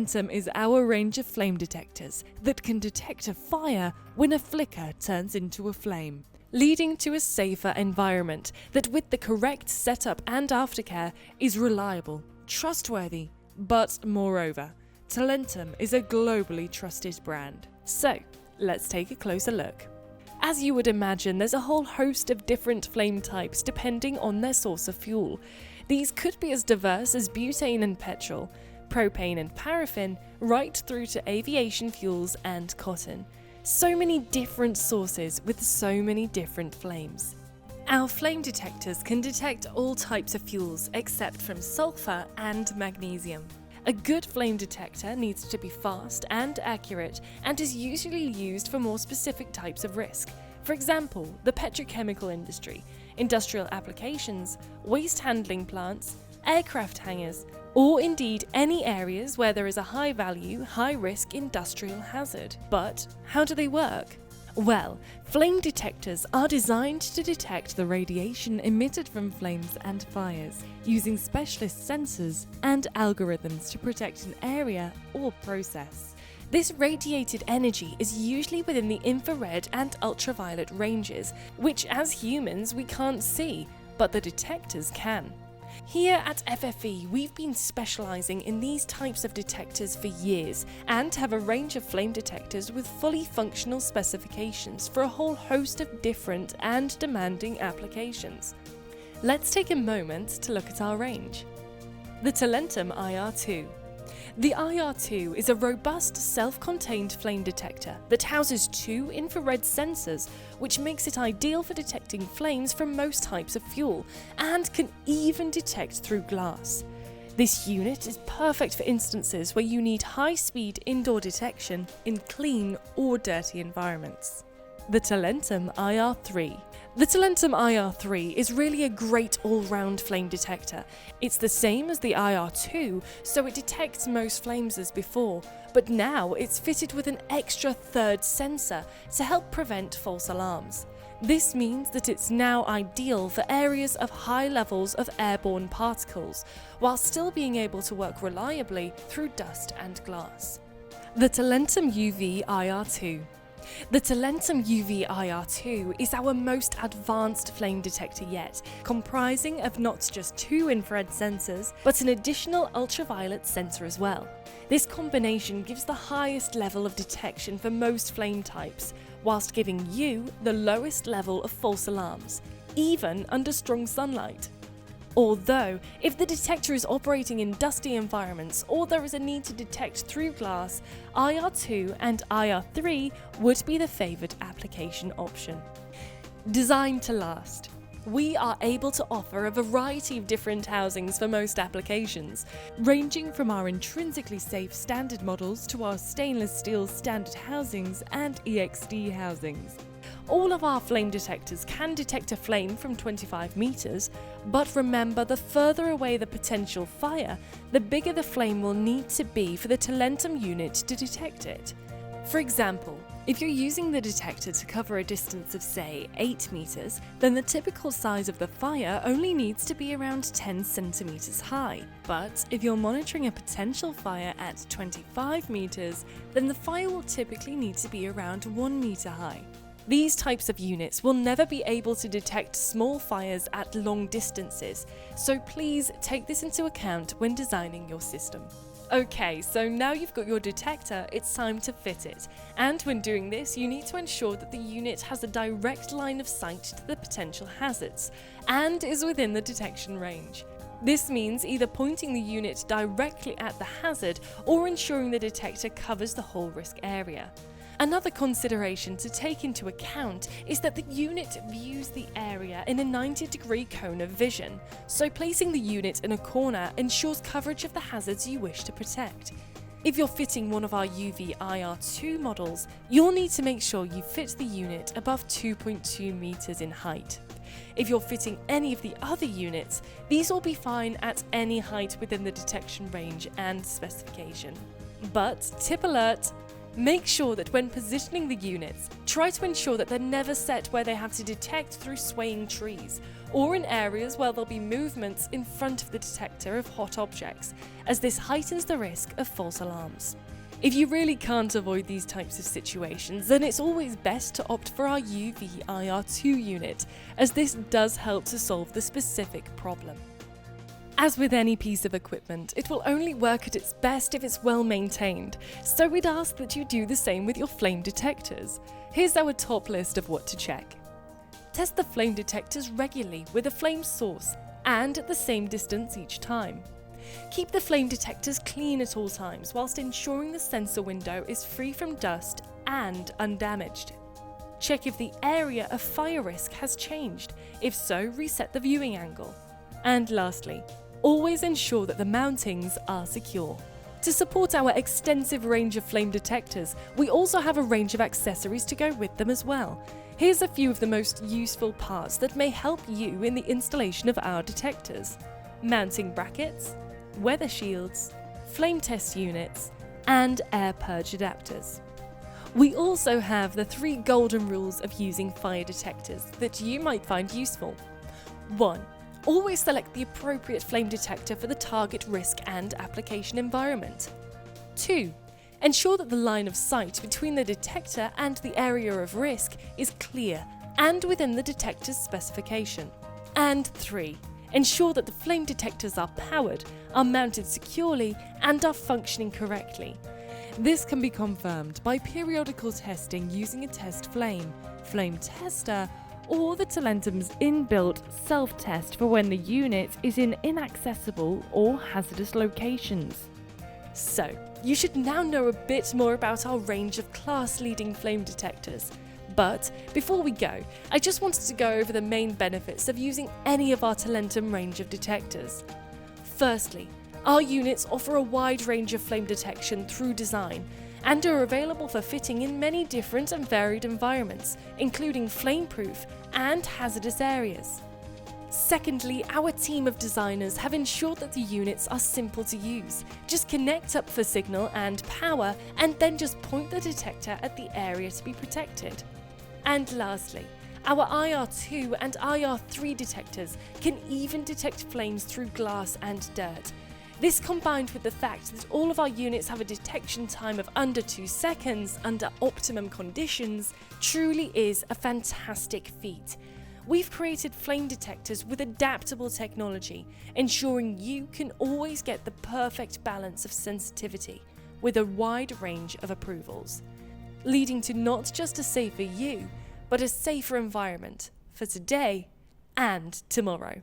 Talentum is our range of flame detectors that can detect a fire when a flicker turns into a flame, leading to a safer environment that, with the correct setup and aftercare, is reliable, trustworthy, but moreover, Talentum is a globally trusted brand. So, let's take a closer look. As you would imagine, there's a whole host of different flame types depending on their source of fuel. These could be as diverse as butane and petrol, propane and paraffin, right through to aviation fuels and cotton. So many different sources with so many different flames. Our flame detectors can detect all types of fuels except from sulfur and magnesium. A good flame detector needs to be fast and accurate and is usually used for more specific types of risk. For example, the petrochemical industry, industrial applications, waste handling plants, aircraft hangars, or indeed any areas where there is a high value, high risk industrial hazard. But how do they work? Well, flame detectors are designed to detect the radiation emitted from flames and fires, using specialist sensors and algorithms to protect an area or process. This radiated energy is usually within the infrared and ultraviolet ranges, which as humans we can't see, but the detectors can. Here at FFE, we've been specialising in these types of detectors for years and have a range of flame detectors with fully functional specifications for a whole host of different and demanding applications. Let's take a moment to look at our range. The Talentum IR2. The IR2 is a robust, self-contained flame detector that houses two infrared sensors, which makes it ideal for detecting flames from most types of fuel and can even detect through glass. This unit is perfect for instances where you need high-speed indoor detection in clean or dirty environments. The Talentum IR3. The Talentum IR3 is really a great all-round flame detector. It's the same as the IR2, so it detects most flames as before, but now it's fitted with an extra third sensor to help prevent false alarms. This means that it's now ideal for areas of high levels of airborne particles, while still being able to work reliably through dust and glass. The Talentum UV IR2. The Talentum UV IR2 is our most advanced flame detector yet, comprising of not just two infrared sensors, but an additional ultraviolet sensor as well. This combination gives the highest level of detection for most flame types, whilst giving you the lowest level of false alarms, even under strong sunlight. Although, if the detector is operating in dusty environments or there is a need to detect through glass, IR2 and IR3 would be the favoured application option. Designed to last. We are able to offer a variety of different housings for most applications, ranging from our intrinsically safe standard models to our stainless steel standard housings and EXD housings. All of our flame detectors can detect a flame from 25 meters, but remember, the further away the potential fire, the bigger the flame will need to be for the Talentum unit to detect it. For example, if you're using the detector to cover a distance of say 8 meters, then the typical size of the fire only needs to be around 10 centimeters high. But if you're monitoring a potential fire at 25 meters, then the fire will typically need to be around 1 meter high. These types of units will never be able to detect small fires at long distances, so please take this into account when designing your system. Okay, so now you've got your detector, it's time to fit it. And when doing this, you need to ensure that the unit has a direct line of sight to the potential hazards and is within the detection range. This means either pointing the unit directly at the hazard or ensuring the detector covers the whole risk area. Another consideration to take into account is that the unit views the area in a 90-degree cone of vision, so placing the unit in a corner ensures coverage of the hazards you wish to protect. If you're fitting one of our UV IR2 models, you'll need to make sure you fit the unit above 2.2 meters in height. If you're fitting any of the other units, these will be fine at any height within the detection range and specification. But tip alert! Make sure that when positioning the units, try to ensure that they're never set where they have to detect through swaying trees, or in areas where there'll be movements in front of the detector of hot objects, as this heightens the risk of false alarms. If you really can't avoid these types of situations, then it's always best to opt for our UV-IR2 unit, as this does help to solve the specific problem. As with any piece of equipment, it will only work at its best if it's well maintained, so we'd ask that you do the same with your flame detectors. Here's our top list of what to check. Test the flame detectors regularly with a flame source and at the same distance each time. Keep the flame detectors clean at all times whilst ensuring the sensor window is free from dust and undamaged. Check if the area of fire risk has changed. If so, reset the viewing angle. And lastly, always ensure that the mountings are secure. To support our extensive range of flame detectors, we also have a range of accessories to go with them as well. Here's a few of the most useful parts that may help you in the installation of our detectors: mounting brackets, weather shields, flame test units, and air purge adapters. We also have the 3 golden rules of using fire detectors that you might find useful. 1. Always select the appropriate flame detector for the target risk and application environment. 2. Ensure that the line of sight between the detector and the area of risk is clear and within the detector's specification. And 3. Ensure that the flame detectors are powered, are mounted securely, and are functioning correctly. This can be confirmed by periodical testing using a test flame, flame tester, or the Talentum's inbuilt self-test for when the unit is in inaccessible or hazardous locations. So, you should now know a bit more about our range of class-leading flame detectors. But before we go, I just wanted to go over the main benefits of using any of our Talentum range of detectors. Firstly, our units offer a wide range of flame detection through design and are available for fitting in many different and varied environments, including flame-proof and hazardous areas. Secondly, our team of designers have ensured that the units are simple to use. Just connect up for signal and power, and then just point the detector at the area to be protected. And lastly, our IR2 and IR3 detectors can even detect flames through glass and dirt. This, combined with the fact that all of our units have a detection time of under 2 seconds under optimum conditions, truly is a fantastic feat. We've created flame detectors with adaptable technology, ensuring you can always get the perfect balance of sensitivity with a wide range of approvals, leading to not just a safer you, but a safer environment for today and tomorrow.